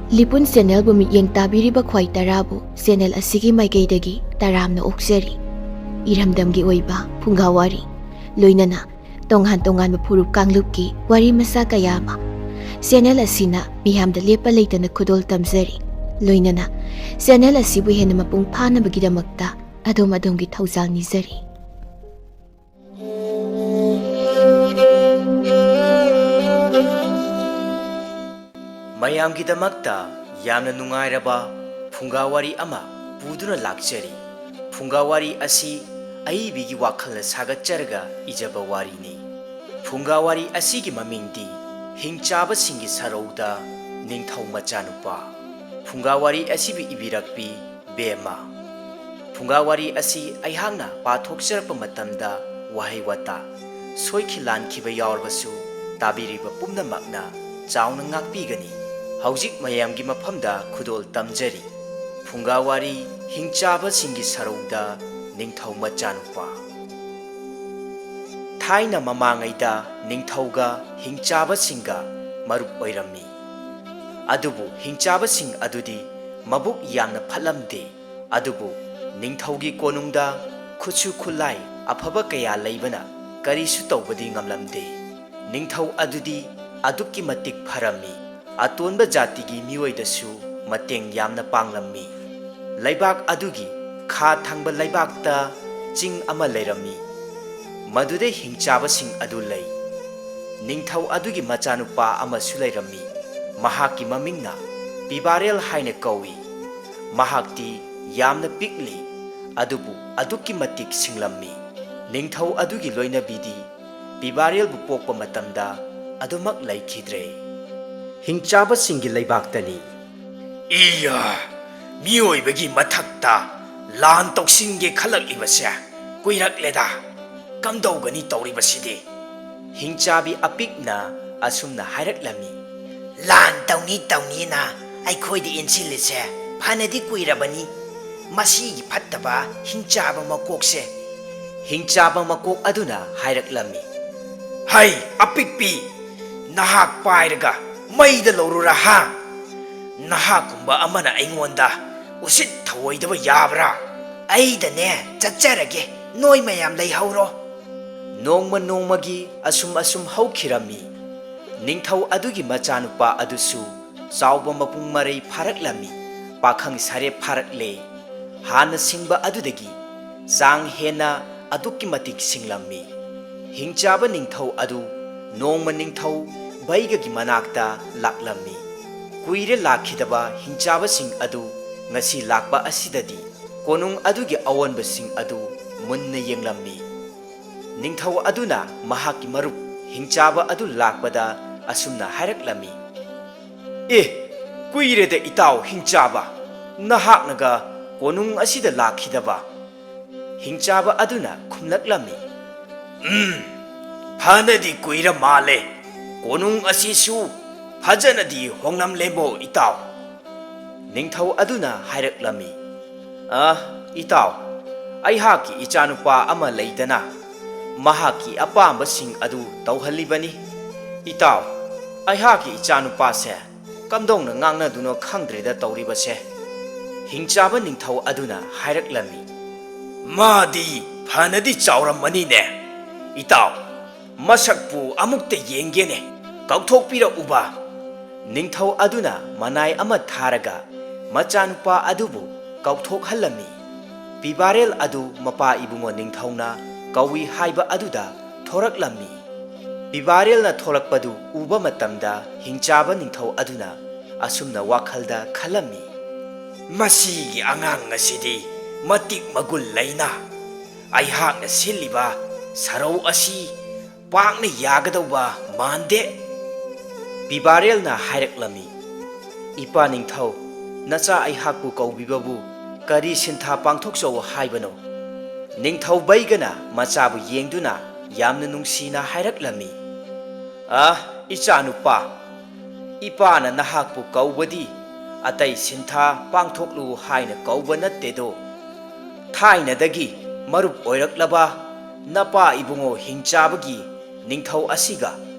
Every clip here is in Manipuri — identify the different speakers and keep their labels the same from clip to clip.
Speaker 1: ꯂꯤꯄꯨꯟ ꯆꯦꯅꯦꯜꯕꯨ ꯃꯤꯠꯌꯦꯡ ꯇꯥꯕꯤꯔꯤꯕ ꯈ꯭ꯋꯥꯏ ꯇꯔꯥꯕꯨ ꯆꯦꯅꯦꯜ ꯑꯁꯤꯒꯤ ꯃꯥꯏꯀꯩꯗꯒꯤ ꯇꯔꯥꯝꯅ ꯑꯣꯛꯆꯔꯤ꯫ ꯏꯔꯝꯗꯝꯒꯤ ꯑꯣꯏꯕ ꯐꯨꯡꯒꯥꯋꯥꯔꯤ ꯂꯣꯏꯅꯅ ꯇꯣꯉꯥꯟ ꯇꯣꯉꯥꯟꯕ ꯐꯨꯔꯨꯞ ꯀꯥꯡꯂꯨꯞꯀꯤ ꯋꯥꯔꯤ ꯃꯆꯥ ꯀꯌꯥ ꯑꯃ ꯆꯦꯅꯦꯜ ꯑꯁꯤꯅ ꯃꯤꯌꯥꯝꯗ ꯂꯦꯞꯄ ꯂꯩꯇꯅ ꯈꯨꯗꯣꯜ ꯇꯝꯖꯔꯤ꯫ ꯂꯣꯏꯅꯅ ꯆꯦꯅꯦꯜ ꯑꯁꯤꯕꯨ ꯍꯦꯟꯅ ꯃꯄꯨꯡ ꯐꯥꯅꯕꯒꯤꯗꯃꯛꯇ ꯑꯗꯣꯝꯒꯤ ꯊꯧꯖꯥꯜ ꯅꯤꯖꯔꯤ꯫
Speaker 2: ꯃꯌꯥꯝꯒꯤꯗꯃꯛꯇ ꯌꯥꯝꯅ ꯅꯨꯡꯉꯥꯏꯔꯕ ꯐꯨꯡꯒꯥꯋꯥꯔꯤ ꯑꯃ ꯄꯨꯗꯨꯅ ꯂꯥꯛꯆꯔꯤ꯫ ꯐꯨꯡꯒꯥꯋꯥꯔꯤ ꯑꯁꯤ ꯑꯏꯕꯤꯒꯤ ꯋꯥꯈꯜꯅ ꯁꯥꯒꯠꯆꯔꯒ ꯏꯖꯕ ꯋꯥꯔꯤꯅꯤ꯫ ꯐꯨꯡꯒꯥꯋꯥꯔꯤ ꯑꯁꯤꯒꯤ ꯃꯃꯤꯡꯗꯤ ꯍꯤꯡꯆꯥꯕꯁꯤꯡꯒꯤ ꯁꯔꯧꯗ ꯅꯤꯡꯊꯧ ꯃꯆꯥꯅꯨꯄꯥ꯫ ꯐꯨꯡꯒꯥꯋꯥꯔꯤ ꯑꯁꯤꯕꯨ ꯏꯕꯤꯔꯛꯄꯤ ꯕꯦꯝꯃ꯫ ꯐꯨꯡꯒꯥꯋꯥꯔꯤ ꯑꯁꯤ ꯑꯩꯍꯥꯛꯅ ꯄꯥꯊꯣꯛꯆꯔꯛꯄ ꯃꯇꯝꯗ ꯋꯥꯍꯩ ꯋꯥꯇꯥ ꯁꯣꯏꯈꯤ ꯂꯥꯟꯈꯤꯕ ꯌꯥꯎꯔꯕꯁꯨ ꯇꯥꯕꯤꯔꯤꯕ ꯄꯨꯝꯅꯃꯛꯅ ꯆꯥꯎꯅ ꯉꯥꯛꯄꯤꯒꯅꯤ꯫ ꯍꯧꯖꯤꯛ ꯃꯌꯥꯝꯒꯤ ꯃꯐꯝꯗ ꯈꯨꯗꯣꯜ ꯇꯝꯖꯔꯤ꯫ ꯐꯨꯡꯒꯥꯋꯥꯔꯤ ꯍꯤꯡꯆꯥꯕꯁꯤꯡꯒꯤ ꯁꯔꯧꯗ ꯅꯤꯡꯊꯧ ꯃꯆꯥꯅꯨꯄꯥ꯫ ꯊꯥꯏꯅ ꯃꯃꯥꯡꯉꯩꯗ ꯅꯤꯡꯊꯧꯒ ꯍꯤꯡꯆꯥꯕꯁꯤꯡꯒ ꯃꯔꯨꯞ ꯑꯣꯏꯔꯝꯃꯤ꯫ ꯑꯗꯨꯕꯨ ꯍꯤꯡꯆꯥꯕꯁꯤꯡ ꯑꯗꯨꯗꯤ ꯃꯕꯨꯛ ꯌꯥꯝꯅ ꯐꯠꯂꯝꯗꯦ꯫ ꯑꯗꯨꯕꯨ ꯅꯤꯡꯊꯧꯒꯤ ꯀꯣꯅꯨꯡꯗ ꯈꯨꯠꯁꯨ ꯈꯨꯠꯂꯥꯏ ꯑꯐꯕ ꯀꯌꯥ ꯂꯩꯕꯅ ꯀꯔꯤꯁꯨ ꯇꯧꯕꯗꯤ ꯉꯝꯂꯝꯗꯦ꯫ ꯅꯤꯡꯊꯧ ꯑꯗꯨꯗꯤ ꯑꯗꯨꯛꯀꯤ ꯃꯇꯤꯛ ꯐꯔꯝꯃꯤ꯫ ꯑꯇꯣꯟꯕ ꯖꯥꯇꯤꯒꯤ ꯃꯤꯑꯣꯏꯗꯁꯨ ꯃꯇꯦꯡ ꯌꯥꯝꯅ ꯄꯥꯡꯂꯝꯃꯤ꯫ ꯂꯩꯕꯥꯛ ꯑꯗꯨꯒꯤ ꯈꯥ ꯊꯪꯕ ꯂꯩꯕꯥꯛꯇ ꯆꯤꯡ ꯑꯃ ꯂꯩꯔꯝꯃꯤ꯫ ꯃꯗꯨꯗ ꯍꯤꯡꯆꯥꯕꯁꯤꯡ ꯑꯗꯨ ꯂꯩ꯫ ꯅꯤꯡꯊꯧ ꯑꯗꯨꯒꯤ ꯃꯆꯥꯅꯨꯄꯥ ꯑꯃꯁꯨ ꯂꯩꯔꯝꯃꯤ꯫ ꯃꯍꯥꯛꯀꯤ ꯃꯃꯤꯡꯅ ꯄꯤꯕꯥꯔꯦꯜ ꯍꯥꯏꯅ ꯀꯧꯏ꯫ ꯃꯍꯥꯛꯇꯤ ꯌꯥꯝꯅ ꯄꯤꯛꯂꯤ ꯑꯗꯨꯕꯨ ꯑꯗꯨꯛꯀꯤ ꯃꯇꯤꯛ ꯁꯤꯡꯂꯝꯃꯤ꯫ ꯅꯤꯡꯊꯧ ꯑꯗꯨꯒꯤ ꯂꯣꯏꯅꯕꯤꯗꯤ ꯄꯤꯕꯥꯔꯦꯜꯕꯨ ꯄꯣꯛꯄ ꯃꯇꯝꯗ ꯑꯗꯨꯃꯛ ꯂꯩꯈꯤꯗ꯭ꯔꯦ꯫ ꯍꯤꯡꯆꯥꯕꯁꯤꯡꯒꯤ ꯂꯩꯕꯥꯛꯇꯅꯤ꯫ ꯏꯌꯥ! ꯃꯤꯑꯣꯏꯕꯒꯤ ꯃꯊꯛꯇ ꯂꯥꯟ ꯇꯧꯁꯤꯟꯒꯦ ꯈꯜꯂꯛꯂꯤꯕꯁꯦ ꯀꯨꯏꯔꯛꯂꯦꯗ꯫ ꯀꯝꯗꯧꯒꯅꯤ ꯇꯧꯔꯤꯕꯁꯤꯗꯤ? ꯍꯤꯡꯆꯥꯕꯤ ꯑꯄꯤꯛꯅ ꯑꯁꯨꯝꯅ ꯍꯥꯏꯔꯛꯂꯝꯃꯤ꯫ ꯂꯥꯟ ꯇꯧꯅꯤꯅ ꯑꯩꯈꯣꯏꯗ ꯏꯟꯁꯤꯜꯂꯤꯁꯦ ꯐꯅꯗꯤ ꯀꯨꯏꯔꯕꯅꯤ꯫ ꯃꯁꯤꯒꯤ ꯐꯠꯇꯕ ꯍꯤꯡꯆꯥꯕ ꯃꯀꯣꯛꯁꯦ꯫ ꯍꯤꯡꯆꯥꯕ ꯃꯀꯣꯛ ꯑꯗꯨꯅ ꯍꯥꯏꯔꯛꯂꯝꯃꯤ꯫ ꯍꯩ ꯑꯄꯤꯛꯄꯤ! ꯅꯍꯥꯛ ꯄꯥꯏꯔꯒ ꯃꯩꯗ ꯂꯧꯔꯨꯔꯥ ꯍꯥ? ꯅꯍꯥꯛꯀꯨꯝꯕ ꯑꯃꯅ ꯑꯩꯉꯣꯟꯗ ꯎꯁꯤꯠ ꯊꯑꯣꯏꯗꯕ ꯌꯥꯕ꯭ꯔꯥ? ꯑꯩꯗꯅꯦ ꯆꯠꯆꯔꯒꯦ, ꯅꯣꯏ ꯃꯌꯥꯝ ꯂꯩꯍꯧꯔꯣ꯫ ꯅꯣꯡꯃ ꯅꯣꯡꯃꯒꯤ ꯑꯁꯨꯝ ꯍꯧꯈꯤꯔꯝꯃꯤ꯫ ꯅꯤꯡꯊꯧ ꯑꯗꯨꯒꯤ ꯃꯆꯥꯅꯨꯄꯥ ꯑꯗꯨꯁꯨ ꯆꯥꯎꯕ ꯃꯄꯨꯡ ꯃꯔꯩ ꯐꯥꯔꯛꯂꯝꯃꯤ꯫ ꯄꯥꯈꯪ ꯁꯥꯔꯦꯞ ꯐꯥꯔꯛꯂꯦ꯫ ꯍꯥꯟꯅ ꯁꯤꯡꯕ ꯑꯗꯨꯗꯒꯤ ꯆꯥꯡ ꯍꯦꯟꯅ ꯑꯗꯨꯛꯀꯤ ꯃꯇꯤꯛ ꯁꯤꯡꯂꯝꯃꯤ꯫ ꯍꯤꯡꯆꯥꯕ ꯅꯤꯡꯊꯧ ꯑꯗꯨ ꯅꯣꯡꯃ ꯅꯤꯡꯊꯧ ꯕꯩꯒꯒꯤ ꯃꯅꯥꯛꯇ ꯂꯥꯛꯂꯝꯃꯤ꯫ ꯀꯨꯏꯔꯦ ꯂꯥꯛꯈꯤꯗꯕ ꯍꯤꯡꯆꯥꯕꯁꯤꯡ ꯑꯗꯨ ꯉꯁꯤ ꯂꯥꯛꯄ ꯑꯁꯤꯗꯗꯤ ꯀꯣꯅꯨꯡ ꯑꯗꯨꯒꯤ ꯑꯑꯣꯟꯕꯁꯤꯡ ꯑꯗꯨ ꯃꯨꯟꯅ ꯌꯦꯡꯂꯝꯃꯤ꯫ ꯅꯤꯡꯊꯧ ꯑꯗꯨꯅ ꯃꯍꯥꯛꯀꯤ ꯃꯔꯨꯞ ꯍꯤꯡꯆꯥꯕ ꯑꯗꯨ ꯂꯥꯛꯄꯗ ꯑꯁꯨꯝꯅ ꯍꯥꯏꯔꯛꯂꯝꯃꯤ꯫ ꯑꯦ, ꯀꯨꯏꯔꯦꯗ ꯏꯇꯥꯎ ꯍꯤꯡꯆꯥꯕ, ꯅꯍꯥꯛꯅꯒ ꯀꯣꯅꯨꯡ ꯑꯁꯤꯗ ꯂꯥꯛꯈꯤꯗꯕ꯫ ꯍꯤꯡꯆꯥꯕ ꯑꯗꯨꯅ ꯈꯨꯝꯂꯛꯂꯝꯃꯤ꯫ ꯐꯅꯗꯤ ꯀꯨꯏꯔ ꯃꯥꯜꯂꯦ꯫ ꯀꯣꯅꯨꯡ ꯑꯁꯤꯁꯨ ꯐꯖꯅꯗꯤ ꯍꯣꯡꯂꯝꯂꯦꯕꯣ ꯏꯇꯥꯎ꯫ ꯅꯤꯡꯊꯧ ꯑꯗꯨꯅ ꯍꯥꯏꯔꯛꯂꯝꯃꯤ꯫ ꯏꯇꯥꯎ, ꯑꯩꯍꯥꯛꯀꯤ ꯏꯆꯥꯅꯨꯄꯥ ꯑꯃ ꯂꯩꯗꯅ ꯃꯍꯥꯛꯀꯤ ꯑꯄꯥꯝꯕꯁꯤꯡ ꯑꯗꯨ ꯇꯧꯍꯜꯂꯤꯕꯅꯤ꯫ ꯏꯇꯥꯎ, ꯑꯩꯍꯥꯛꯀꯤ ꯏꯆꯥꯅꯨꯄꯥꯁꯦ ꯀꯝꯗꯧꯅ ꯉꯥꯡꯅꯗꯨꯅꯣ ꯈꯪꯗ꯭ꯔꯦꯗ ꯇꯧꯔꯤꯕꯁꯦ꯫ ꯍꯤꯡꯆꯥꯕ ꯅꯤꯡꯊꯧ ꯑꯗꯨꯅ ꯍꯥꯏꯔꯛꯂꯝꯃꯤ꯫ ꯃꯥꯗꯤ ꯐꯅꯗꯤ ꯆꯥꯎꯔꯝꯃꯅꯤꯅꯦ꯫ ꯏꯇꯥꯎ, ꯃꯁꯛꯄꯨ ꯑꯃꯨꯛꯇ ꯌꯦꯡꯒꯦꯅꯦ, ꯀꯧꯊꯣꯛꯄꯤꯔꯛꯎꯕ꯫ ꯅꯤꯡꯊꯧ ꯑꯗꯨꯅ ꯃꯅꯥꯏ ꯑꯃ ꯊꯥꯔꯒ ꯃꯆꯥꯅꯨꯄꯥ ꯑꯗꯨꯕꯨ ꯀꯧꯊꯣꯛꯍꯜꯂꯝꯃꯤ꯫ ꯄꯤꯕꯥꯔꯦꯜ ꯑꯗꯨ ꯃꯄꯥ ꯏꯕꯨꯡꯉꯣ ꯅꯤꯡꯊꯧꯅ ꯀꯧꯏ ꯍꯥꯏꯕ ꯑꯗꯨꯗ ꯊꯣꯔꯛꯂꯝꯃꯤ꯫ ꯄꯤꯕꯥꯔꯦꯜꯅ ꯊꯣꯔꯛꯄꯗꯨ ꯎꯕ ꯃꯇꯝꯗ ꯍꯤꯡꯆꯥꯕ ꯅꯤꯡꯊꯧ ꯑꯗꯨꯅ ꯑꯁꯨꯝꯅ ꯋꯥꯈꯜꯗ ꯈꯜꯂꯝꯃꯤ꯫ ꯃꯁꯤꯒꯤ ꯑꯉꯥꯡ ꯑꯁꯤꯗꯤ ꯃꯇꯤꯛ ꯃꯒꯨꯟ ꯂꯩꯅ꯫ ꯑꯩꯍꯥꯛꯅ ꯁꯤꯜꯂꯤꯕ ꯁꯔꯧ ꯑꯁꯤ ꯄꯥꯛꯅ ꯌꯥꯒꯗꯧꯕ ꯃꯥꯟꯗꯦ꯫ ꯄꯤꯕꯥꯔꯦꯜꯅ ꯍꯥꯏꯔꯛꯂꯝꯃꯤ꯫ ꯏꯄꯥ ꯅꯤꯡꯊꯧ, ꯅꯆꯥ ꯑꯩꯍꯥꯛꯄꯨ ꯀꯧꯕꯤꯕꯕꯨ ꯀꯔꯤ ꯁꯤꯟꯊꯥ ꯄꯥꯡꯊꯣꯛꯆꯧ ꯍꯥꯏꯕꯅꯣ? ꯅꯤꯡꯊꯧ ꯕꯩꯒꯅ ꯃꯆꯥꯕꯨ ꯌꯦꯡꯗꯨꯅ ꯌꯥꯝꯅ ꯅꯨꯡꯁꯤꯅ ꯍꯥꯏꯔꯛꯂꯝꯃꯤ꯫ ꯏꯆꯥꯅꯨꯄꯥ, ꯏꯄꯥꯅ ꯅꯍꯥꯛꯄꯨ ꯀꯧꯕꯗꯤ ꯑꯇꯩ ꯁꯤꯟꯊꯥ ꯄꯥꯡꯊꯣꯛꯂꯨ ꯍꯥꯏꯅ ꯀꯧꯕ ꯅꯠꯇꯦꯗꯣ꯫ ꯊꯥꯏꯅꯗꯒꯤ ꯃꯔꯨꯞ ꯑꯣꯏꯔꯛꯂꯕ ꯅꯄꯥ ꯏꯕꯨꯡꯉꯣ ꯍꯤꯡꯆꯥꯕꯒꯤ ꯅꯤꯡꯊꯧ ꯑꯁꯤꯒ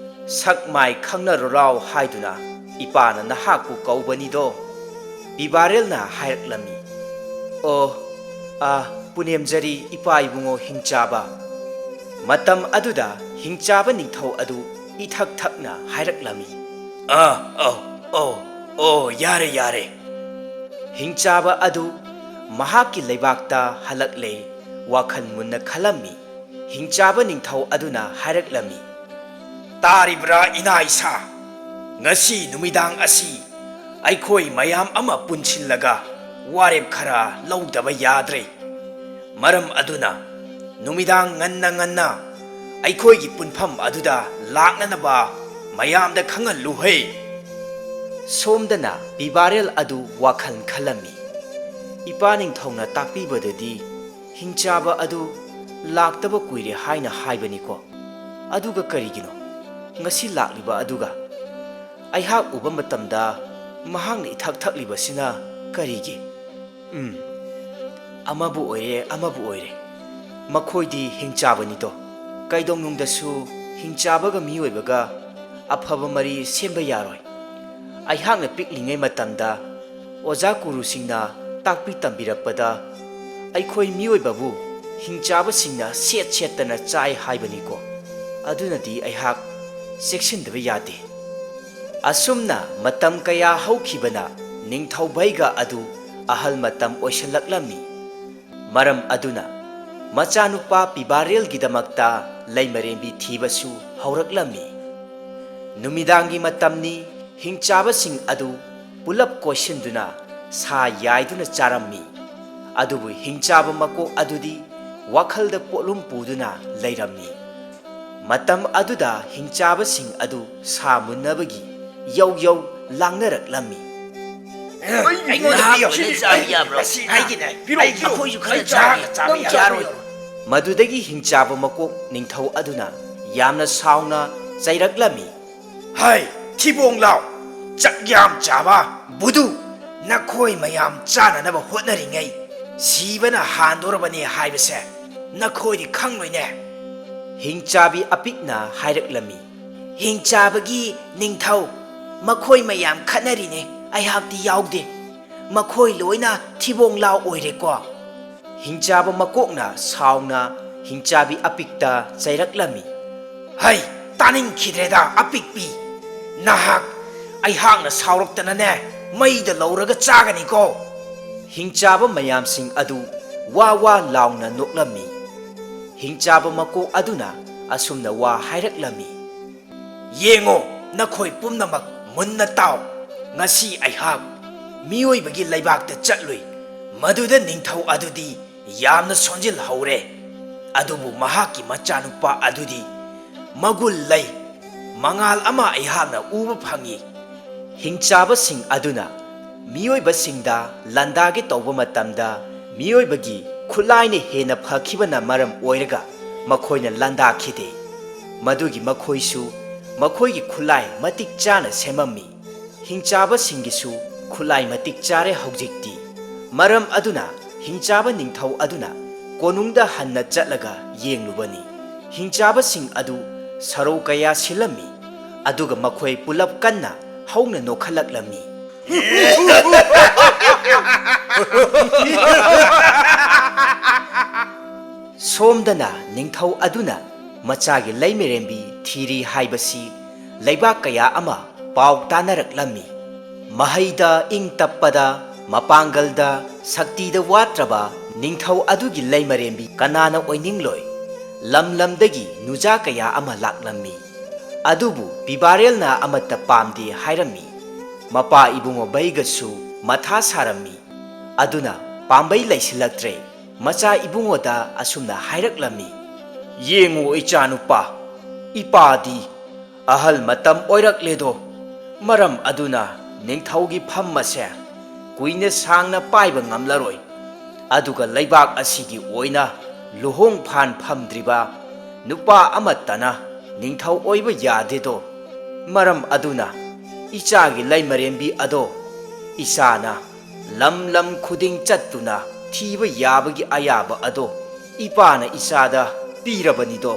Speaker 2: ꯁꯛ ꯃꯥꯏ ꯈꯪꯅꯔꯨꯔꯥꯎ ꯍꯥꯏꯗꯨꯅ ꯏꯄꯥꯅ ꯅꯍꯥꯛꯄꯨ ꯀꯧꯕꯅꯤꯗꯣ, ꯕꯤꯕꯥꯔꯦꯜꯅ ꯍꯥꯏꯔꯛꯂꯝꯃꯤ꯫ ꯑꯣ, ꯄꯨꯅꯦꯝꯖꯔꯤ ꯏꯄꯥ ꯏꯕꯨꯡꯉꯣ ꯍꯤꯡꯆꯥꯕ꯫ ꯃꯇꯝ ꯑꯗꯨꯗ ꯍꯤꯡꯆꯥꯕ ꯅꯤꯡꯊꯧ ꯑꯗꯨ ꯏꯊꯛ ꯊꯛꯅ ꯍꯥꯏꯔꯛꯂꯝꯃꯤ꯫ ꯌꯥꯔꯦ ꯌꯥꯔꯦ꯫ ꯍꯤꯡꯆꯥꯕ ꯑꯗꯨ ꯃꯍꯥꯛꯀꯤ ꯂꯩꯕꯥꯛꯇ ꯍꯜꯂꯛꯂꯦ ꯋꯥꯈꯜ ꯃꯨꯟꯅ ꯈꯜꯂꯝꯃꯤ꯫ ꯍꯤꯡꯆꯥꯕ ꯅꯤꯡꯊꯧ ꯑꯗꯨꯅ ꯍꯥꯏꯔꯛꯂꯝꯃꯤ꯫ ꯇꯥꯔꯤꯕ꯭ꯔꯥ ꯏꯅꯥ ꯏꯁꯥ? ꯉꯁꯤ ꯅꯨꯃꯤꯗꯥꯡ ꯑꯁꯤ ꯑꯩꯈꯣꯏ ꯃꯌꯥꯝ ꯑꯃ ꯄꯨꯟꯁꯤꯜꯂꯒ ꯋꯥꯔꯦꯞ ꯈꯔ ꯂꯧꯗꯕ ꯌꯥꯗ꯭ꯔꯦ꯫ ꯃꯔꯝ ꯑꯗꯨꯅ ꯅꯨꯃꯤꯗꯥꯡ ꯉꯟꯅ ꯑꯩꯈꯣꯏꯒꯤ ꯄꯨꯟꯐꯝ ꯑꯗꯨꯗ ꯂꯥꯛꯅꯅꯕ ꯃꯌꯥꯝꯗ ꯈꯪꯍꯜꯂꯨꯍꯦ꯫ ꯁꯣꯝꯗꯅ ꯕꯤꯕꯥꯔꯦꯜ ꯑꯗꯨ ꯋꯥꯈꯜ ꯈꯜꯂꯝꯃꯤ꯫ ꯏꯄꯥꯅꯤꯡꯊꯧꯅ ꯇꯥꯛꯄꯤꯕꯗꯗꯤ ꯍꯤꯡꯆꯥꯕ ꯑꯗꯨ ꯂꯥꯛꯇꯕ ꯀꯨꯏꯔꯦ ꯍꯥꯏꯅ ꯍꯥꯏꯕꯅꯤꯀꯣ꯫ ꯑꯗꯨꯒ ꯀꯔꯤꯒꯤꯅꯣ ꯉꯁꯤ ꯂꯥꯛꯂꯤꯕ ꯑꯗꯨꯒ? ꯑꯩꯍꯥꯛ ꯎꯕ ꯃꯇꯝꯗ ꯃꯍꯥꯛꯅ ꯏꯊꯛ ꯊꯛꯂꯤꯕꯁꯤꯅ ꯀꯔꯤꯒꯤ? ꯑꯃꯕꯨ ꯑꯣꯏꯔꯦ ꯃꯈꯣꯏꯗꯤ ꯍꯤꯡꯆꯥꯕꯅꯤꯗꯣ꯫ ꯀꯩꯗꯧꯅꯨꯡꯗꯁꯨ ꯍꯤꯡꯆꯥꯕꯒ ꯃꯤꯑꯣꯏꯕꯒ ꯑꯐꯕ ꯃꯔꯤ ꯁꯦꯝꯕ ꯌꯥꯔꯣꯏ꯫ ꯑꯩꯍꯥꯛꯅ ꯄꯤꯛꯂꯤꯉꯩ ꯃꯇꯝꯗ ꯑꯣꯖꯥ ꯒꯨꯔꯨꯁꯤꯡꯅ ꯇꯥꯛꯄꯤ ꯇꯝꯕꯤꯔꯛꯄꯗ ꯑꯩꯈꯣꯏ ꯃꯤꯑꯣꯏꯕꯕꯨ ꯍꯤꯡꯆꯥꯕꯁꯤꯡꯅ ꯁꯦꯠꯇꯅ ꯆꯥꯏ ꯍꯥꯏꯕꯅꯤꯀꯣ꯫ ꯑꯗꯨꯅꯗꯤ ꯑꯩꯍꯥꯛ ꯆꯦꯛꯁꯤꯟꯗꯕ ꯌꯥꯗꯦ꯫ ꯑꯁꯨꯝꯅ ꯃꯇꯝ ꯀꯌꯥ ꯍꯧꯈꯤꯕꯅ ꯅꯤꯡꯊꯧꯕꯩꯒ ꯑꯗꯨ ꯑꯍꯜ ꯃꯇꯝ ꯑꯣꯏꯁꯜꯂꯛꯂꯝꯃꯤ꯫ ꯃꯔꯝ ꯑꯗꯨꯅ ꯃꯆꯥꯅꯨꯄꯥ ꯕꯤꯕꯥꯔꯦꯜꯒꯤꯗꯃꯛꯇ ꯂꯩꯃꯔꯦꯝꯕꯤ ꯊꯤꯕꯁꯨ ꯍꯧꯔꯛꯂꯝꯃꯤ꯫ ꯅꯨꯃꯤꯗꯥꯡꯒꯤ ꯃꯇꯝꯅꯤ꯫ ꯍꯤꯡꯆꯥꯕꯁꯤꯡ ꯑꯗꯨ ꯄꯨꯂꯞ ꯀꯣꯏꯁꯤꯟꯗꯨꯅ ꯁꯥ ꯌꯥꯏꯗꯨꯅ ꯆꯥꯔꯝꯃꯤ꯫ ꯑꯗꯨꯕꯨ ꯍꯤꯡꯆꯥꯕ ꯃꯀꯣꯛ ꯑꯗꯨꯗꯤ ꯋꯥꯈꯜꯗ ꯄꯣꯠꯂꯨꯝ ꯄꯨꯗꯨꯅ ꯂꯩꯔꯝꯃꯤ꯫ ꯃꯇꯝ ꯑꯗꯨꯗ ꯍꯤꯡꯆꯥꯕꯁꯤꯡ ꯑꯗꯨ ꯁꯥ ꯃꯨꯟꯅꯕꯒꯤ ꯌꯧ ꯂꯥꯡꯅꯔꯛꯂꯝꯃꯤ꯫ ꯃꯗꯨꯗꯒꯤ ꯍꯤꯡꯆꯥꯕ ꯃꯀꯣꯛ ꯅꯤꯡꯊꯧ ꯑꯗꯨꯅ ꯌꯥꯝꯅ ꯁꯥꯎꯅ ꯆꯩꯔꯛꯂꯝꯃꯤ꯫ ꯍꯩ ꯊꯤꯕꯣꯡ ꯂꯥꯎ, ꯆꯥꯛ ꯌꯥꯝ ꯆꯥꯕ ꯕꯨꯗꯨ! ꯅꯈꯣꯏ ꯃꯌꯥꯝ ꯆꯥꯅꯅꯕ ꯍꯣꯠꯅꯔꯤꯉꯩ ꯁꯤꯕꯅ ꯍꯥꯟꯗꯣꯔꯕꯅꯦ ꯍꯥꯏꯕꯁꯦ ꯅꯈꯣꯏꯗꯤ ꯈꯪꯂꯣꯏꯅꯦ꯫ ꯍꯤꯡꯆꯥꯕꯤ ꯑꯄꯤꯛꯅ ꯍꯥꯏꯔꯛꯂꯝꯃꯤ꯫ ꯍꯤꯡꯆꯥꯕꯒꯤ ꯅꯤꯡꯊꯧ, ꯃꯈꯣꯏ ꯃꯌꯥꯝ ꯈꯠꯅꯔꯤꯅꯦ, ꯑꯩꯍꯥꯛꯇꯤ ꯌꯥꯎꯗꯦ꯫ ꯃꯈꯣꯏ ꯂꯣꯏꯅ ꯊꯤꯕꯣꯡ ꯂꯥꯎ ꯑꯣꯏꯔꯦꯀꯣ꯫ ꯍꯤꯡꯆꯥꯕ ꯃꯀꯣꯛꯅ ꯁꯥꯎꯅ ꯍꯤꯡꯆꯥꯕꯤ ꯑꯄꯤꯛꯇ ꯆꯩꯔꯛꯂꯝꯃꯤ꯫ ꯍꯩ ꯇꯥꯅꯤꯡꯈꯤꯗ꯭ꯔꯦꯗ ꯑꯄꯤꯛꯄꯤ! ꯅꯍꯥꯛ ꯑꯩꯍꯥꯛꯅ ꯁꯥꯎꯔꯛꯇꯅꯅꯦ ꯃꯩꯗ ꯂꯧꯔꯒ ꯆꯥꯒꯅꯤꯀꯣ꯫ ꯍꯤꯡꯆꯥꯕ ꯃꯌꯥꯝꯁꯤꯡ ꯑꯗꯨ ꯋꯥ ꯂꯥꯎꯅ ꯅꯣꯛꯂꯝꯃꯤ꯫ ꯍꯤꯡꯆꯥꯕ ꯃꯀꯣꯛ ꯑꯗꯨꯅ ꯑꯁꯨꯝꯅ ꯋꯥ ꯍꯥꯏꯔꯛꯂꯝꯃꯤ꯫ ꯌꯦꯡꯉꯣ ꯅꯈꯣꯏ ꯄꯨꯝꯅꯃꯛ ꯃꯨꯟꯅ ꯇꯥꯎ꯫ ꯉꯁꯤ ꯑꯩꯍꯥꯛ ꯃꯤꯑꯣꯏꯕꯒꯤ ꯂꯩꯕꯥꯛꯇ ꯆꯠꯂꯨꯏ꯫ ꯃꯗꯨꯗ ꯅꯤꯡꯊꯧ ꯑꯗꯨꯗꯤ ꯌꯥꯝꯅ ꯁꯣꯟꯖꯤꯜꯍꯧꯔꯦ꯫ ꯑꯗꯨꯕꯨ ꯃꯍꯥꯛꯀꯤ ꯃꯆꯥꯅꯨꯄꯥ ꯑꯗꯨꯗꯤ ꯃꯒꯨꯟ ꯂꯩ꯫ ꯃꯉꯥꯜ ꯑꯃ ꯑꯩꯍꯥꯛꯅ ꯎꯕ ꯐꯪꯏ꯫ ꯍꯤꯡꯆꯥꯕꯁꯤꯡ ꯑꯗꯨꯅ ꯃꯤꯑꯣꯏꯕꯁꯤꯡꯗ ꯂꯥꯟꯗꯥꯒꯦ ꯇꯧꯕ ꯃꯇꯝꯗ ꯃꯤꯑꯣꯏꯕꯒꯤ ꯈꯨꯠꯂꯥꯏꯅ ꯍꯦꯟꯅ ꯐꯈꯤꯕꯅ ꯃꯔꯝ ꯑꯣꯏꯔꯒ ꯃꯈꯣꯏꯅ ꯂꯥꯟꯗꯥꯈꯤꯗꯦ꯫ ꯃꯗꯨꯒꯤ ꯃꯈꯣꯏꯁꯨ ꯃꯈꯣꯏꯒꯤ ꯈꯨꯠꯂꯥꯏ ꯃꯇꯤꯛ ꯆꯥꯅ ꯁꯦꯝꯃꯝꯃꯤ꯫ ꯍꯤꯡꯆꯥꯕꯁꯤꯡꯒꯤꯁꯨ ꯈꯨꯠꯂꯥꯏ ꯃꯇꯤꯛ ꯆꯥꯔꯦ ꯍꯧꯖꯤꯛꯇꯤ꯫ ꯃꯔꯝ ꯑꯗꯨꯅ ꯍꯤꯡꯆꯥꯕ ꯅꯤꯡꯊꯧ ꯑꯗꯨꯅ ꯀꯣꯅꯨꯡꯗ ꯍꯟꯅ ꯆꯠꯂꯒ ꯌꯦꯡꯂꯨꯕꯅꯤ꯫ ꯍꯤꯡꯆꯥꯕꯁꯤꯡ ꯑꯗꯨ ꯁꯔꯧ ꯀꯌꯥ ꯁꯤꯜꯂꯝꯃꯤ꯫ ꯑꯗꯨꯒ ꯃꯈꯣꯏ ꯄꯨꯂꯞ ꯀꯟꯅ ꯍꯧꯅ ꯅꯣꯛꯈꯠꯂꯛꯂꯝꯃꯤ꯫ ꯁꯣꯝꯗꯅ ꯅꯤꯡꯊꯧ ꯑꯗꯨꯅ ꯃꯆꯥꯒꯤ ꯂꯩꯃꯔꯦꯝꯕꯤ ꯊꯤꯔꯤ ꯍꯥꯏꯕꯁꯤ ꯂꯩꯕꯥꯛ ꯀꯌꯥ ꯑꯃ ꯄꯥꯎ ꯇꯥꯅꯔꯛꯂꯝꯃꯤ꯫ ꯃꯍꯩꯗ ꯏꯪ ꯇꯞꯄꯗ, ꯃꯄꯥꯡꯒꯜꯗ ꯁꯛꯇꯤꯗ ꯋꯥꯠꯇ꯭ꯔꯕ ꯅꯤꯡꯊꯧ ꯑꯗꯨꯒꯤ ꯂꯩꯃꯔꯦꯝꯕꯤ ꯀꯅꯥꯅ ꯑꯣꯏꯅꯤꯡꯂꯣꯏ? ꯂꯝꯗꯒꯤ ꯅꯨꯖꯥ ꯀꯌꯥ ꯑꯃ ꯂꯥꯛꯂꯝꯃꯤ꯫ ꯑꯗꯨꯕꯨ ꯕꯤꯕꯥꯔꯦꯜꯅ ꯑꯃꯠꯇ ꯄꯥꯝꯗꯦ ꯍꯥꯏꯔꯝꯃꯤ꯫ ꯃꯄꯥ ꯏꯕꯨꯡꯉꯣ ꯕꯩꯒꯁꯨ ꯃꯊꯥ ꯁꯥꯔꯝꯃꯤ꯫ ꯑꯗꯨꯅ ꯄꯥꯝꯕꯩ ꯂꯩꯁꯤꯜꯂꯛꯇ꯭ꯔꯦ꯫ ꯃꯆꯥ ꯏꯕꯨꯡꯉꯣꯗ ꯑꯁꯨꯝꯅ ꯍꯥꯏꯔꯛꯂꯝꯃꯤ꯫ ꯌꯦꯡꯉꯨ ꯏꯆꯥꯅꯨꯄꯥ, ꯏꯄꯥꯗꯤ ꯑꯍꯜ ꯃꯇꯝ ꯑꯣꯏꯔꯛꯂꯦꯗꯣ꯫ ꯃꯔꯝ ꯑꯗꯨꯅ ꯅꯤꯡꯊꯧꯒꯤ ꯐꯝ ꯑꯁꯦ ꯀꯨꯏꯅ ꯁꯥꯡꯅ ꯄꯥꯏꯕ ꯉꯝꯂꯔꯣꯏ꯫ ꯑꯗꯨꯒ ꯂꯩꯕꯥꯛ ꯑꯁꯤꯒꯤ ꯑꯣꯏꯅ ꯂꯨꯍꯣꯡꯐꯥꯟ ꯐꯝꯗ꯭ꯔꯤꯕ ꯅꯨꯄꯥ ꯑꯃꯠꯇꯅ ꯅꯤꯡꯊꯧ ꯑꯣꯏꯕ ꯌꯥꯗꯦꯗꯣ꯫ ꯃꯔꯝ ꯑꯗꯨꯅ ꯏꯆꯥꯒꯤ ꯂꯩꯃꯔꯦꯝꯕꯤ ꯑꯗꯣ ꯏꯆꯥꯅ ꯂꯝ ꯈꯨꯗꯤꯡ ꯆꯠꯇꯨꯅ ꯊꯤꯕ ꯌꯥꯕꯒꯤ ꯑꯌꯥꯕ ꯑꯗꯣ ꯏꯄꯥꯅ ꯏꯆꯥꯗ ꯄꯤꯔꯕꯅꯤꯗꯣ꯫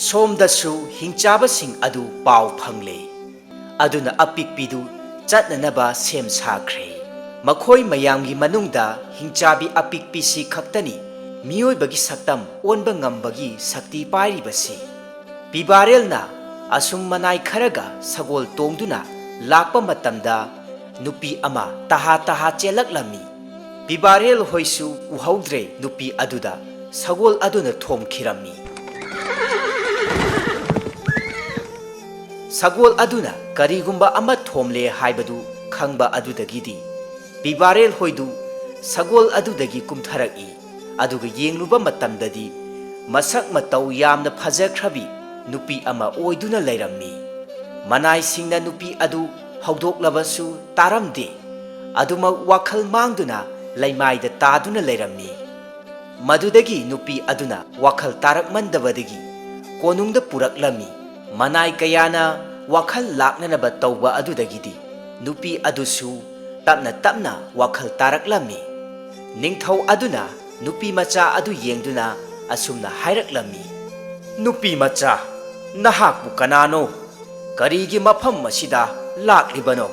Speaker 2: ꯁꯣꯝꯗꯁꯨ ꯍꯤꯡꯆꯥꯕꯁꯤꯡ ꯑꯗꯨ ꯄꯥꯎ ꯐꯪꯂꯦ꯫ ꯑꯗꯨꯅ ꯑꯄꯤꯛꯄꯤꯗꯨ ꯆꯠꯅꯅꯕ ꯁꯦꯝ ꯁꯥꯈ꯭ꯔꯦ꯫ ꯃꯈꯣꯏ ꯃꯌꯥꯝꯒꯤ ꯃꯅꯨꯡꯗ ꯍꯤꯡꯆꯥꯕꯤ ꯑꯄꯤꯛꯄꯤꯁꯤ ꯈꯛꯇꯅꯤ ꯃꯤꯑꯣꯏꯕꯒꯤ ꯁꯛꯇꯝ ꯑꯣꯟꯕ ꯉꯝꯕꯒꯤ ꯁꯛꯇꯤ ꯄꯥꯏꯔꯤꯕꯁꯤ꯫ ꯄꯤꯕꯥꯔꯦꯜꯅ ꯑꯁꯨꯝ ꯃꯅꯥꯏ ꯈꯔꯒ ꯁꯒꯣꯜ ꯇꯣꯡꯗꯨꯅ ꯂꯥꯛꯄ ꯃꯇꯝꯗ ꯅꯨꯄꯤ ꯑꯃ ꯇꯍꯥ ꯇꯍꯥ ꯆꯦꯜꯂꯛꯂꯝꯃꯤ꯫ ꯄꯤꯕꯥꯔꯦꯜ ꯍꯣꯏꯁꯨ ꯎꯍꯧꯗ꯭ꯔꯦ ꯅꯨꯄꯤ ꯑꯗꯨꯗ ꯁꯒꯣꯜ ꯑꯗꯨꯅ ꯊꯣꯝꯈꯤꯔꯝꯃꯤ꯫ ꯁꯒꯣꯜ ꯑꯗꯨꯅ ꯀꯔꯤꯒꯨꯝꯕ ꯑꯃ ꯊꯣꯝꯂꯦ ꯍꯥꯏꯕꯗꯨ ꯈꯪꯕ ꯑꯗꯨꯗꯒꯤꯗꯤ ꯄꯤꯕꯥꯔꯦꯜ ꯍꯣꯏꯗꯨ ꯁꯒꯣꯜ ꯑꯗꯨꯗꯒꯤ ꯀꯨꯝꯊꯔꯛꯏ꯫ ꯑꯗꯨꯒ ꯌꯦꯡꯂꯨꯕ ꯃꯇꯝꯗꯗꯤ ꯃꯁꯛ ꯃꯇꯧ ꯌꯥꯝꯅ ꯐꯖꯈ꯭ꯔꯕꯤ ꯅꯨꯄꯤ ꯑꯃ ꯑꯣꯏꯗꯨꯅ ꯂꯩꯔꯝꯃꯤ꯫ ꯃꯅꯥꯏꯁꯤꯡꯅ ꯅꯨꯄꯤ ꯑꯗꯨ ꯍꯧꯗꯣꯛꯂꯕꯁꯨ ꯇꯥꯔꯝꯗꯦ꯫ ꯑꯗꯨꯃꯛ ꯋꯥꯈꯜ ꯃꯥꯡꯗꯨꯅ ꯂꯩꯃꯥꯏꯗ ꯇꯥꯗꯨꯅ ꯂꯩꯔꯝꯃꯤ꯫ ꯃꯗꯨꯗꯒꯤ ꯅꯨꯄꯤ ꯑꯗꯨꯅ ꯋꯥꯈꯜ ꯇꯥꯔꯛꯃꯟꯗꯕꯗꯒꯤ ꯀꯣꯅꯨꯡꯗ ꯄꯨꯔꯛꯂꯝꯃꯤ꯫ ꯃꯅꯥꯏ ꯀꯌꯥꯅ ꯋꯥꯈꯜ ꯂꯥꯛꯅꯅꯕ ꯇꯧꯕ ꯑꯗꯨꯗꯒꯤꯗꯤ ꯅꯨꯄꯤ ꯑꯗꯨꯁꯨ ꯇꯞꯅ ꯇꯞꯅ ꯋꯥꯈꯜ ꯇꯥꯔꯛꯂꯝꯃꯤ꯫ ꯅꯤꯡꯊꯧ ꯑꯗꯨꯅ ꯅꯨꯄꯤ ꯃꯆꯥ ꯑꯗꯨ ꯌꯦꯡꯗꯨꯅ ꯑꯁꯨꯝꯅ ꯍꯥꯏꯔꯛꯂꯝꯃꯤ, "ꯅꯨꯄꯤ ꯃꯆꯥ, ꯅꯍꯥꯛꯄꯨ ꯀꯅꯥꯅꯣ? ꯀꯔꯤꯒꯤ ꯃꯐꯝ ꯑꯁꯤꯗ ꯂꯥꯛꯂꯤꯕꯅꯣ?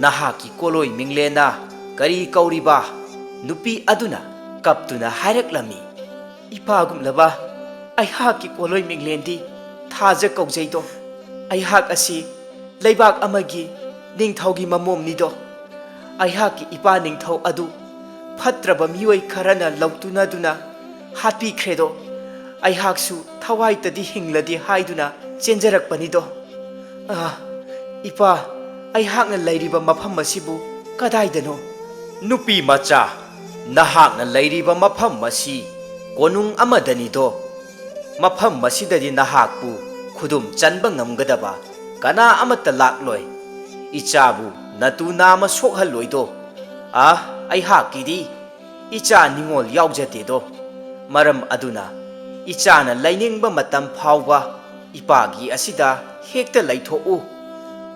Speaker 2: ꯅꯍꯥꯛꯀꯤ ꯀꯣꯂꯣꯏ ꯃꯤꯡꯂꯦꯟꯅ ꯀꯔꯤ ꯀꯧꯔꯤꯕ?" ꯅꯨꯄꯤ ꯑꯗꯨꯅ ꯀꯞꯇꯨꯅ ꯍꯥꯏꯔꯛꯂꯝꯃꯤ, "ꯏꯄꯥꯒꯨꯝꯂꯕ ꯑꯩꯍꯥꯛꯀꯤ ꯀꯣꯂꯣꯏ ꯃꯤꯡꯂꯦꯟꯗꯤ ꯊꯥꯖ ꯀꯧꯖꯩꯗꯣ꯫ ꯑꯩꯍꯥꯛ ꯑꯁꯤ ꯂꯩꯕꯥꯛ ꯑꯃꯒꯤ ꯅꯤꯡꯊꯧꯒꯤ ꯃꯃꯣꯝꯅꯤꯗꯣ꯫ ꯑꯩꯍꯥꯛꯀꯤ ꯏꯄꯥ ꯅꯤꯡꯊꯧ ꯑꯗꯨ ꯐꯠꯇ꯭ꯔꯕ ꯃꯤꯑꯣꯏ ꯈꯔꯅ ꯂꯧꯇꯨꯅꯗꯨꯅ ꯍꯥꯠꯄꯤꯈ꯭ꯔꯦꯗꯣ꯫ ꯑꯩꯍꯥꯛꯁꯨ ꯊꯋꯥꯏꯇꯗꯤ ꯍꯤꯡꯂꯗꯤ ꯍꯥꯏꯗꯨꯅ ꯆꯦꯟꯖꯔꯛꯄꯅꯤꯗꯣ꯫ ꯏꯄꯥ, ꯑꯩꯍꯥꯛꯅ ꯂꯩꯔꯤꯕ ꯃꯐꯝ ꯑꯁꯤꯕꯨ ꯀꯗꯥꯏꯗꯅꯣ?" "ꯅꯨꯄꯤ ꯃꯆꯥ, ꯅꯍꯥꯛꯅ ꯂꯩꯔꯤꯕ ꯃꯐꯝ ꯑꯁꯤ ꯀꯣꯅꯨꯡ ꯑꯃꯗꯅꯤꯗꯣ꯫ ꯃꯐꯝ ꯑꯁꯤꯗꯗꯤ ꯅꯍꯥꯛꯄꯨ ꯈꯨꯗꯨꯝ ꯆꯟꯕ ꯉꯝꯒꯗꯕ ꯀꯅꯥ ꯑꯃꯠꯇ ꯂꯥꯛꯂꯣꯏ꯫ ꯏꯆꯥꯕꯨ ꯅꯇꯨ ꯅꯥꯝꯃ ꯁꯣꯛꯍꯜꯂꯣꯏꯗꯣ꯫ ꯑꯩꯍꯥꯛꯀꯤꯗꯤ ꯏꯆꯥ ꯅꯤꯡꯉꯣꯜ ꯌꯥꯎꯖꯗꯦꯗꯣ꯫ ꯃꯔꯝ ꯑꯗꯨꯅ ꯏꯆꯥꯅ ꯂꯩꯅꯤꯡꯕ ꯃꯇꯝ ꯐꯥꯎꯕ ꯏꯄꯥꯒꯤ ꯑꯁꯤꯗ ꯍꯦꯛꯇ ꯂꯩꯊꯣꯛꯎ."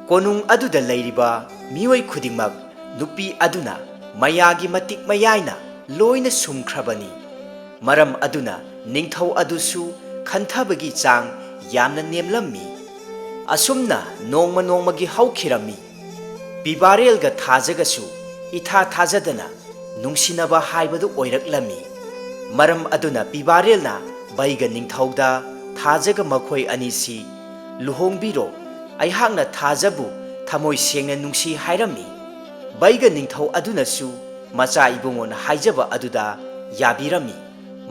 Speaker 2: ꯀꯣꯅꯨꯡ ꯑꯗꯨꯗ ꯂꯩꯔꯤꯕ ꯃꯤꯑꯣꯏ ꯈꯨꯗꯤꯡꯃꯛ ꯅꯨꯄꯤ ꯑꯗꯨꯅ ꯃꯌꯥꯒꯤ ꯃꯇꯤꯛ ꯃꯌꯥꯏꯅ ꯂꯣꯏꯅ ꯁꯨꯝꯈ꯭ꯔꯕꯅꯤ꯫ ꯃꯔꯝ ꯑꯗꯨꯅ ꯅꯤꯡꯊꯧ ꯑꯗꯨꯁꯨ ꯈꯟꯊꯕꯒꯤ ꯆꯥꯡ ꯌꯥꯝꯅ ꯅꯦꯝꯂꯝꯃꯤ꯫ ꯑꯁꯨꯝꯅ ꯅꯣꯡꯃ ꯅꯣꯡꯃꯒꯤ ꯍꯧꯈꯤꯔꯝꯃꯤ꯫ ꯄꯤꯕꯥꯔꯦꯜꯒ ꯊꯥꯖꯒꯁꯨ ꯏꯊꯥ ꯊꯥꯖꯗꯅ ꯅꯨꯡꯁꯤꯅꯕ ꯍꯥꯏꯕꯗꯨ ꯑꯣꯏꯔꯛꯂꯝꯃꯤ꯫ ꯃꯔꯝ ꯑꯗꯨꯅ ꯄꯤꯕꯥꯔꯦꯜꯅ ꯕꯩꯒ ꯅꯤꯡꯊꯧꯗ ꯊꯥꯖꯒ ꯃꯈꯣꯏ ꯑꯅꯤꯁꯤ ꯂꯨꯍꯣꯡꯕꯤꯔꯣ, ꯑꯩꯍꯥꯛꯅ ꯊꯥꯖꯕꯨ ꯊꯃꯣꯏ ꯁꯦꯡꯅ ꯅꯨꯡꯁꯤ ꯍꯥꯏꯔꯝꯃꯤ꯫ ꯕꯩꯒ ꯅꯤꯡꯊꯧ ꯑꯗꯨꯅꯁꯨ ꯃꯆꯥ ꯏꯕꯨꯡꯉꯣꯅ ꯍꯥꯏꯖꯕ ꯑꯗꯨꯗ ꯌꯥꯕꯤꯔꯝꯃꯤ꯫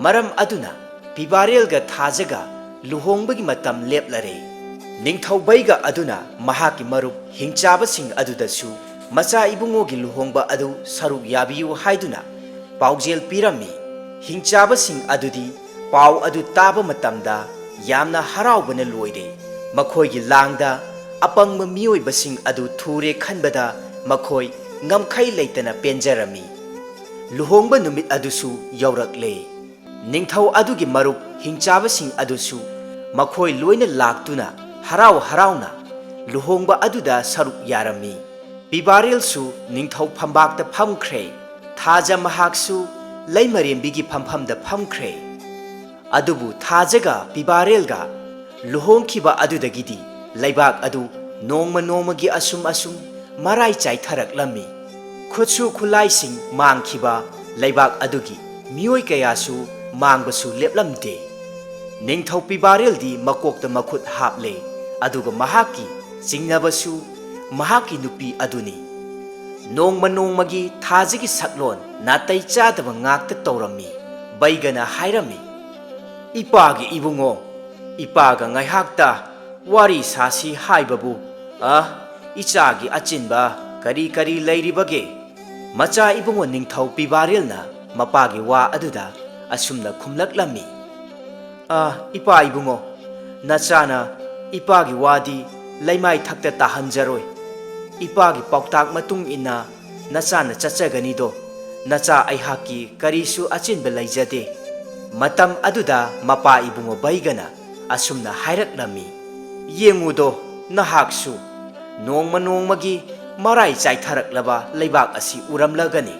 Speaker 2: ꯃꯔꯝ ꯑꯗꯨꯅ ꯄꯤꯕꯥꯔꯦꯜꯒ ꯊꯥꯖꯒ ꯂꯨꯍꯣꯡꯕꯒꯤ ꯃꯇꯝ ꯂꯦꯞꯂꯔꯦ꯫ ꯅꯤꯡꯊꯧ ꯕꯩꯒ ꯑꯗꯨꯅ ꯃꯍꯥꯛꯀꯤ ꯃꯔꯨꯞ ꯍꯤꯡꯆꯥꯕꯁꯤꯡ ꯑꯗꯨꯗꯁꯨ ꯃꯆꯥ ꯏꯕꯨꯡꯉꯣꯒꯤ ꯂꯨꯍꯣꯡꯕ ꯑꯗꯨ ꯁꯔꯨꯛ ꯌꯥꯕꯤꯌꯨ ꯍꯥꯏꯗꯨꯅ ꯄꯥꯎꯖꯦꯜ ꯄꯤꯔꯝꯃꯤ꯫ ꯍꯤꯡꯆꯥꯕꯁꯤꯡ ꯑꯗꯨꯗꯤ ꯄꯥꯎ ꯑꯗꯨ ꯇꯥꯕ ꯃꯇꯝꯗ ꯌꯥꯝꯅ ꯍꯔꯥꯎꯕꯅ ꯂꯣꯏꯔꯦ꯫ ꯃꯈꯣꯏꯒꯤ ꯂꯥꯡꯗ ꯑꯄꯪꯕ ꯃꯤꯑꯣꯏꯕꯁꯤꯡ ꯑꯗꯨ ꯊꯨꯔꯦ ꯈꯟꯕꯗ ꯃꯈꯣꯏ ꯉꯝꯈꯩ ꯂꯩꯇꯅ ꯄꯦꯟꯖꯔꯝꯃꯤ꯫ ꯂꯨꯍꯣꯡꯕ ꯅꯨꯃꯤꯠ ꯑꯗꯨꯁꯨ ꯌꯧꯔꯛꯂꯦ꯫ ꯅꯤꯡꯊꯧ ꯑꯗꯨꯒꯤ ꯃꯔꯨꯞ ꯍꯤꯡꯆꯥꯕꯁꯤꯡ ꯑꯗꯨꯁꯨ ꯃꯈꯣꯏ ꯂꯣꯏꯅ ꯂꯥꯛꯇꯨꯅ ꯍꯔꯥꯎ ꯍꯔꯥꯎꯅ ꯂꯨꯍꯣꯡꯕ ꯑꯗꯨꯗ ꯁꯔꯨꯛ ꯌꯥꯔꯝꯃꯤ꯫ ꯄꯤꯕꯥꯔꯦꯜꯁꯨ ꯅꯤꯡꯊꯧ ꯐꯝꯕꯥꯛꯇ ꯐꯝꯈ꯭ꯔꯦ꯫ ꯊꯥꯖ ꯃꯍꯥꯛꯁꯨ ꯂꯩꯃꯔꯦꯝꯕꯤꯒꯤ ꯐꯝꯐꯝꯗ ꯐꯝꯈ꯭ꯔꯦ꯫ ꯑꯗꯨꯕꯨ ꯊꯥꯖꯒ ꯄꯤꯕꯥꯔꯦꯜꯒ ꯂꯨꯍꯣꯡꯈꯤꯕ ꯑꯗꯨꯗꯒꯤꯗꯤ ꯂꯩꯕꯥꯛ ꯑꯗꯨ ꯅꯣꯡꯃ ꯅꯣꯡꯃꯒꯤ ꯑꯁꯨꯝ ꯃꯔꯥꯏ ꯆꯥꯏꯊꯔꯛꯂꯝꯃꯤ꯫ ꯈꯨꯠꯁꯨ ꯈꯨꯠꯂꯥꯏꯁꯤꯡ ꯃꯥꯡꯈꯤꯕ ꯂꯩꯕꯥꯛ ꯑꯗꯨꯒꯤ ꯃꯤꯑꯣꯏ ꯀꯌꯥꯁꯨ ꯃꯥꯡꯕꯁꯨ ꯂꯦꯞꯂꯝꯗꯦ꯫ ꯅꯤꯡꯊꯧ ꯄꯤꯕꯥꯔꯦꯜꯗꯤ ꯃꯀꯣꯛꯇ ꯃꯈꯨꯠ ꯍꯥꯞꯂꯦ꯫ ꯑꯗꯨꯒ ꯃꯍꯥꯛꯀꯤ ꯆꯤꯡꯅꯕꯁꯨ ꯃꯍꯥꯛꯀꯤ ꯅꯨꯄꯤ ꯑꯗꯨꯅꯤ꯫ ꯅꯣꯡꯃ ꯅꯣꯡꯃꯒꯤ ꯊꯥꯖꯒꯤ ꯁꯛꯂꯣꯟ ꯅꯥꯇꯩ ꯆꯥꯗꯕ ꯉꯥꯛꯇ ꯇꯧꯔꯝꯃꯤ꯫ ꯕꯩꯒꯅ ꯍꯥꯏꯔꯝꯃꯤ, "ꯏꯄꯥꯒꯤ ꯏꯕꯨꯡꯉꯣ, ꯏꯄꯥꯒ ꯉꯥꯏꯍꯥꯛꯇ ꯋꯥꯔꯤ ꯁꯥꯁꯤ ꯍꯥꯏꯕꯕꯨ ꯏꯆꯥꯒꯤ ꯑꯆꯤꯟꯕ ꯀꯔꯤ ꯀꯔꯤ ꯂꯩꯔꯤꯕꯒꯦ?" ꯃꯆꯥ ꯏꯕꯨꯡꯉꯣ ꯅꯤꯡꯊꯧ ꯄꯤꯕꯥꯔꯦꯜꯅ ꯃꯄꯥꯒꯤ ꯋꯥ ꯑꯗꯨꯗ ꯑꯁꯨꯝꯅ ꯈꯨꯝꯂꯛꯂꯝꯃꯤ, "ꯏꯄꯥ ꯏꯕꯨꯡꯉꯣ, ꯅꯆꯥꯅ ꯏꯄꯥꯒꯤ ꯋꯥꯗꯤ ꯂꯩꯃꯥꯏ ꯊꯛꯇ ꯇꯥꯍꯟꯖꯔꯣꯏ꯫ ꯏꯄꯥꯒꯤ ꯄꯥꯎꯇꯥꯛ ꯃꯇꯨꯡ ꯏꯟꯅ ꯅꯆꯥꯅ ꯆꯠꯆꯒꯅꯤꯗꯣ꯫ ꯅꯆꯥ ꯑꯩꯍꯥꯛꯀꯤ ꯀꯔꯤꯁꯨ ꯑꯆꯤꯟꯕ ꯂꯩꯖꯗꯦ." ꯃꯇꯝ ꯑꯗꯨꯗ ꯃꯄꯥ ꯏꯕꯨꯡꯉꯣ ꯕꯩꯒꯅ ꯑꯁꯨꯝꯅ ꯍꯥꯏꯔꯛꯂꯝꯃꯤ, "ꯌꯦꯡꯉꯨꯗꯣ ꯅꯍꯥꯛꯁꯨ, ꯅꯣꯡꯃ ꯅꯣꯡꯃꯒꯤ ꯃꯔꯥꯏ ꯆꯥꯏꯊꯔꯛꯂꯕ ꯂꯩꯕꯥꯛ ꯑꯁꯤ ꯎꯔꯝꯂꯒꯅꯤ꯫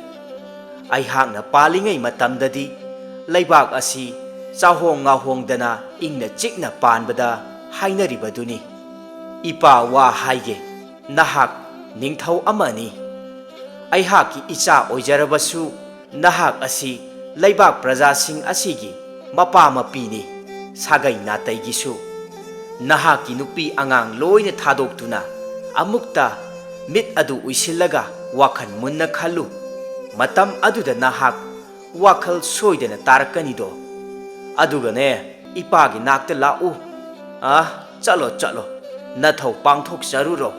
Speaker 2: ꯑꯩꯍꯥꯛꯅ ꯄꯥꯜꯂꯤꯉꯩ ꯃꯇꯝꯗꯗꯤ ꯂꯩꯕꯥꯛ ꯑꯁꯤ ꯆꯥꯍꯣꯡ ꯉꯥꯍꯣꯡꯗꯅ ꯏꯪꯅ ꯆꯤꯛꯅ ꯄꯥꯟꯕꯗ ꯍꯥꯏꯅꯔꯤꯕꯗꯨꯅꯤ꯫ ꯏꯄꯥ ꯋꯥ ꯍꯥꯏꯒꯦ, Nahak ningthau amani. Aihaki icha oijarabasu nahak asi leibak prajasing asigi mapa mapini sagai nataigisu. Nahaki nupi angang loina thadoktuna amukta mit adu uisillaga wakhan munna khallu. Matam aduda nahak wakal soidana tarakanido. Adugane ipagi nakta lau. Chalo chalo nathau pangthok saruro.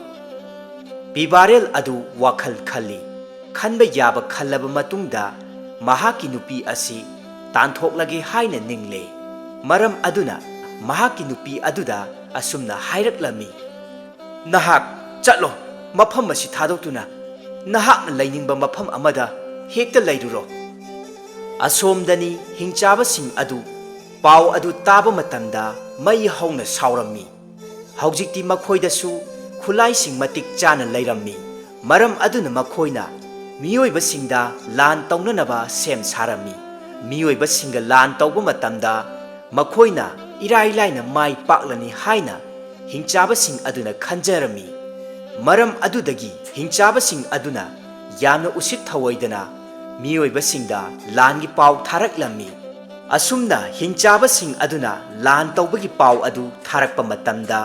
Speaker 2: Pibarel adu wakal khali. Khanba yaba khallaba matungda mahaki nupi asi tanthoklage haina ningle. Maram aduna mahaki nupi aduda asumna hairaklami. Nahak chalo mafam asi thadoktuna nahakna lainingba mafam amada hekta lairuro. Asomdani hingchabasing adu pau adu taba matamda mai hauna saurammi. Haujikti makhoidasu khulaising matik chana lairammi. Maram aduna makhoina miyoibasingda lan taunanaba sem sarami. Miyoibasinga lan tauba matamda makhoina irai laina mai paklani haina hingchabasing aduna khanjarami. Maram adudagi hingchabasing aduna yamna usit thawaidana miyoibasingda langi pau tharaklami. Asumna hingchabasing aduna lan taubagi pau adu tharakpa matamda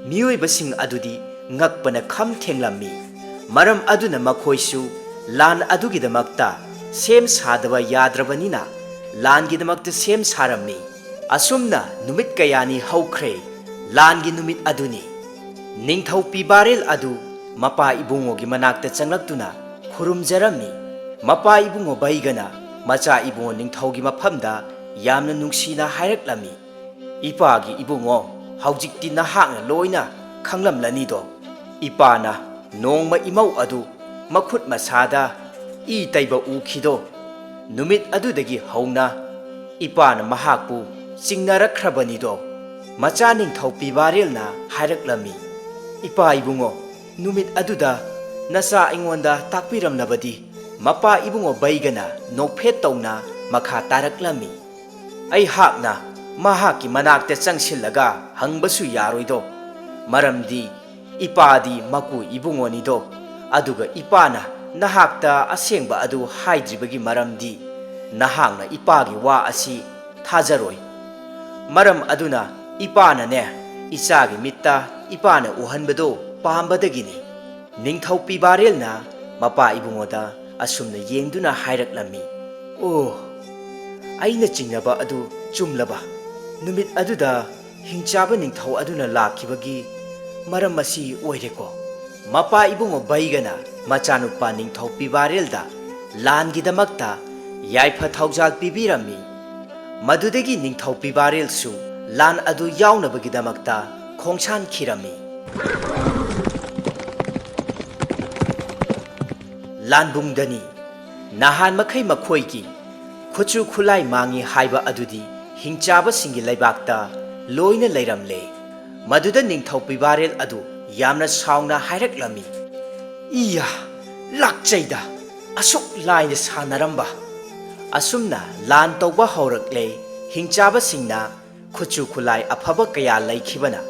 Speaker 2: miyoibasing adudi ngakpana kham thenglammi. Maram aduna makhoisu lan adugidamakta sem sadaba yadrabanina langidamakta sem sarammi. Asumna numit kayani haukhre langi numit aduni. Ningthau Pibarel adu mapa ibungogi manakta changlaktuna khurumjarammi. Mapa ibungo baigana macha ibungo ningthaugi mafamda yamna nungsina hairaklammi. Ipagi ibungo haujikti nahakna loina khanglamlanido. Ipana nongma imau adu makhut masada I taiba ukhido. Numit adudagi hauna ipana mahakpu chingnarakhrabanido. Macha ningthau Pibarelna hairaklammi. Ipa ibungo numit aduda nasa ingonda takpiramnabadi mapa ibungo baigana nokphet tawna makha taraklammi. Ai hakna mahaki manakta changsillaga hangbasu yaroido. Maramdi ipadi maku ibungonido. Aduga ipana nahakta asengba adu haidribagi maramdi nahakna ipagi wa asi thajaroi. Maram aduna ipana ne ichagi mitta ipana uhanbado pambadagini. Ningthau Pibarelna mapa ibungoda asumna yengduna hairaklammi. Aina chingnaba adu chumlaba. Numit aduda hingchaba ningthau aduna lakhibagi maram asi oireko. Mapa ibungo baigana machanupa ningthau Pibarelda langidamakta yaifa thaujal pibirammi. Madudagi ningthau Pibarelsu lan adu yaunabagidamakta khongsan khirami. Lanbungdani nahan makhai makhoigi khuchu khulai mangi haiba adudi hingchabasingi laibakta loina leiramle. Maduda ningthau Pibarel adu yamna saungna hairaklammi. Iya lakchaida asuk laina sanaramba. Asumna lan tawba haurakle hingchabasingna khuchu khulai afaba kaya laikhibana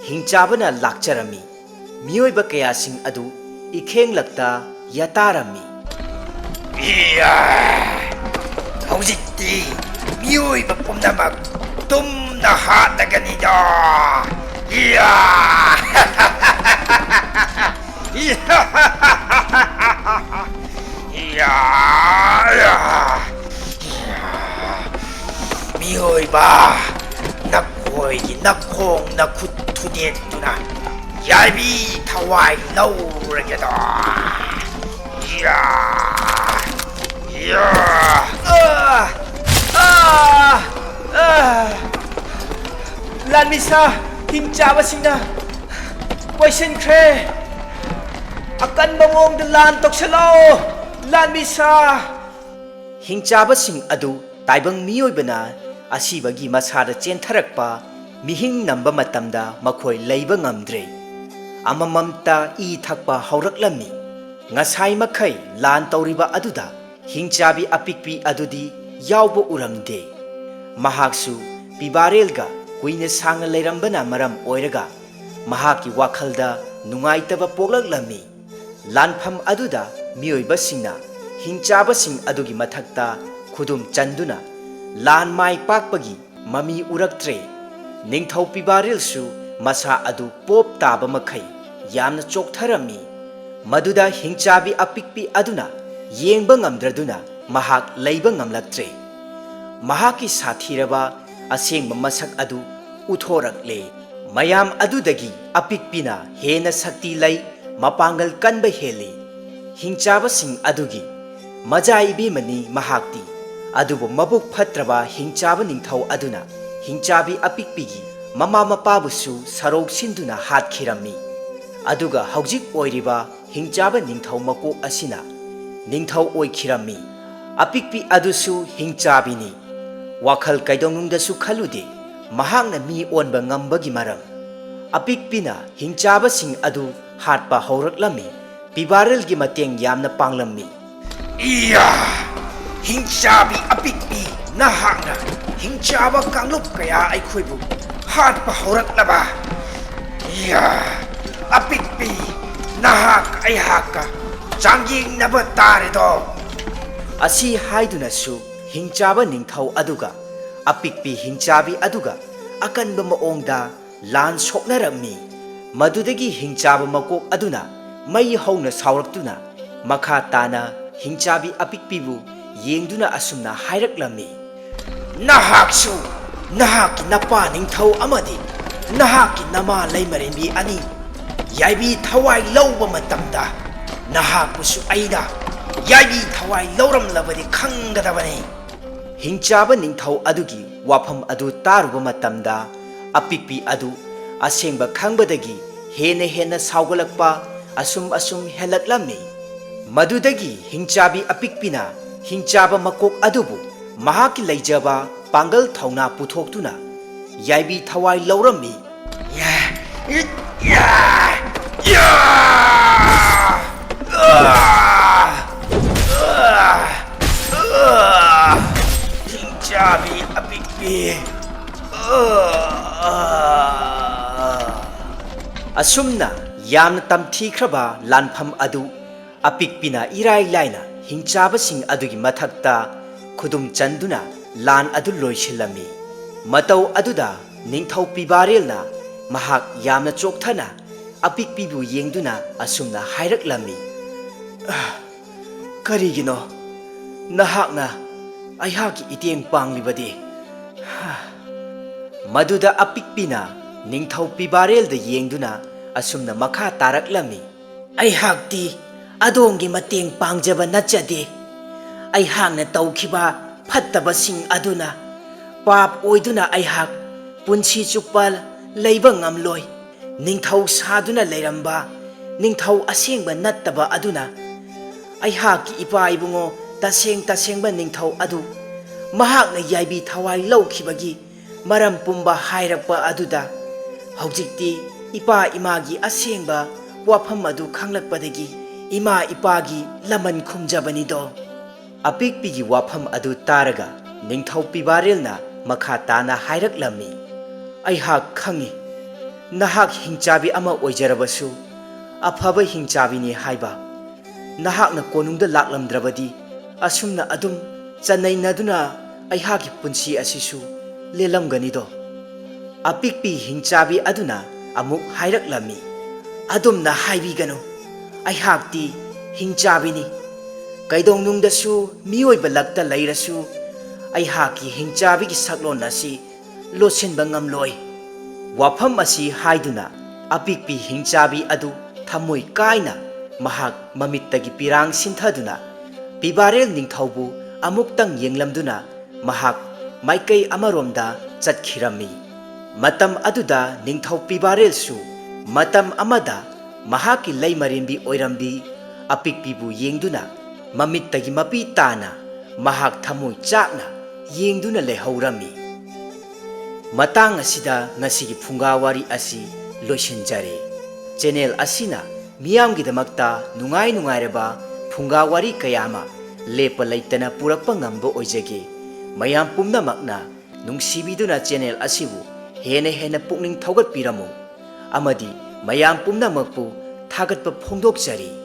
Speaker 2: hingchabana lakcharami. Miyoiba kayasing adu ikhenglakta yatarami.
Speaker 3: Iya haujikti miyoiba pumnamak tumna hataganida. Iya miyoiba nakhoigi nakhong nakhut thudetuna yaibi thawai laurageda.
Speaker 2: Lanmisa hingchabasingna poisinkhre. Akanba mongda lan toksalao Lanmisa. Hingchabasing adu taibang miyoibana asibagi masada chentharakpa mihing namba matamda makhoi leiba ngamdre. Amamamta I thakpa hauraklammi. Ngasai makhai lan tauriba aduda hingchabi apikpi adudi yauba uramde. Mahaksu Pibarelga kuina sangna leirambana maram oiraga mahaki wakhalda nungaitaba poklaklammi. Lanpham aduda miyoibasingna hingchabasing adugi mathakta khudum chanduna lan mai pakpagi mami uraktre. Ningthau Pibarilsu masa adu pop taba makhai yamna choktharammi. Maduda hingchabi apikpi aduna yengba ngamdraduna mahak leiba ngamlaktre. Mahaki sathiraba asengba masak adu uthorakle. Mayam adudagi apikpina hena sakti lei mapangal kanba heli. Hingchabasing adugi majaibi mani mahakti. Adubu mabuk phatraba hingchaba ningthau aduna hingchabi apikpigi mama mapabusu sarok sinduna hatkhirammi. Aduga haujik oiriba hingchaba ningthau makok asina ningthau oikhirammi. Apikpi adusu hingchabini. Wakhal kaidonungdasu khalude mahakna mi onba ngambagi maram. Apikpina hingchabasing adu hatpa hauraklammi. Pibaril mateng yamna panglammi.
Speaker 3: Iya! Hingchabi apikpi nahakna hingchaba kanglup kaya ay kuibu hatpa hauraknaba. Iya! Apikpi nahak ay haka changging naba taredo.
Speaker 2: Asi haidunasu hingchaba ningthau aduga apikpi hingchabi aduga akanba maongda lan soknarammi. Madudagi hingchaba makok aduna mai hauna saurakduna makha tana hingchabi apikpibu yengduna asumna hairaklammi.
Speaker 3: Nahaksu nahaki napa ningthau amadi nahaki nama leimarembi ani yaibi thawai lauba matamda nahakpusu aina yaibi thawai lauramlabadi khanggadabani.
Speaker 2: Hingchaba ningthau adugi wafam adu taruba matamda apikpi adu asengba khangbadagi hena saugalakpa asum helaklammi. Madudagi hingchabi apikpina hingchaba makok adubu mahaki leijaba pangal thauna puthokduna yaibi thawai laurammi.
Speaker 3: Hingchabi apikpi
Speaker 2: Asumna yamna tamthikhraba lanpham adu apikpina irai laina hingchabasing adugi mathakta khudum chanduna lan adu loisillammi. Matau aduda ningthau Pibarelna mahak yamna chokthana apikpibu yengduna asumna hairaklammi. Karigino nahakna aihaki iteng panglibadi. Maduda apikpina ningthau Pibarelda yengduna asumna makha taraklammi. Aihakti adongi mateng pangjaba nachade. Aihakna tawkhiba phattabasing aduna pap oiduna aihak punsi chukpa leiba ngamloi. Ningthau saduna leiramba ningthau asengba nattaba aduna aihaki ipa ibungo tasengba ningthau adu mahakna yaibi thawai laukhibagi maram pumba hairakpa aduda haujikti ipa imagi asengba wafam adu khanglakpadagi ima ipagi laman khumjabani do. Apikpigi wafam adu taraga ningthau Pibarelna makha tana hairaklammi. Aihak khangi nahak hingchabi ama oijarabasu afaba hingchabini haiba. Nahakna konungda laklamdrabadi asumna adum chanainaduna aihaki punsi asisu lelamganido. Apikpi hingchabi aduna amuk hairaklammi. Adumna haibigano aihakti hingchabini. Kaidongnungdasu miyoiba lakta leirasu aihaki hingchabigi saklon asi losinba ngamloi. Wafam asi haiduna apikpi hingchabi adu thamoi kaina mahak mamittagi pirang sinthaduna Pibarel ningthaubu amuktang yenglamduna mahak maikai amaromda chatkhirammi. Matam aduda ningthau Pibarelsu matam amada mahaki leimarimbi oirambi apikpibu yengduna mamittagi mapi tana mahak thamoi chakna yengduna lehaurammi. Matang asida ngasigi phungawari asi loisinjare. Channel asina miyamgidamakta nungai-nungairaba phungawari kayama lepa leitana purakpa ngamba oijage. Mayam pumnamakna nungsibiduna channel asibu hena pukning thaugatpiramu. amadi mayam pumnamakpu thagatpa phongdokjari.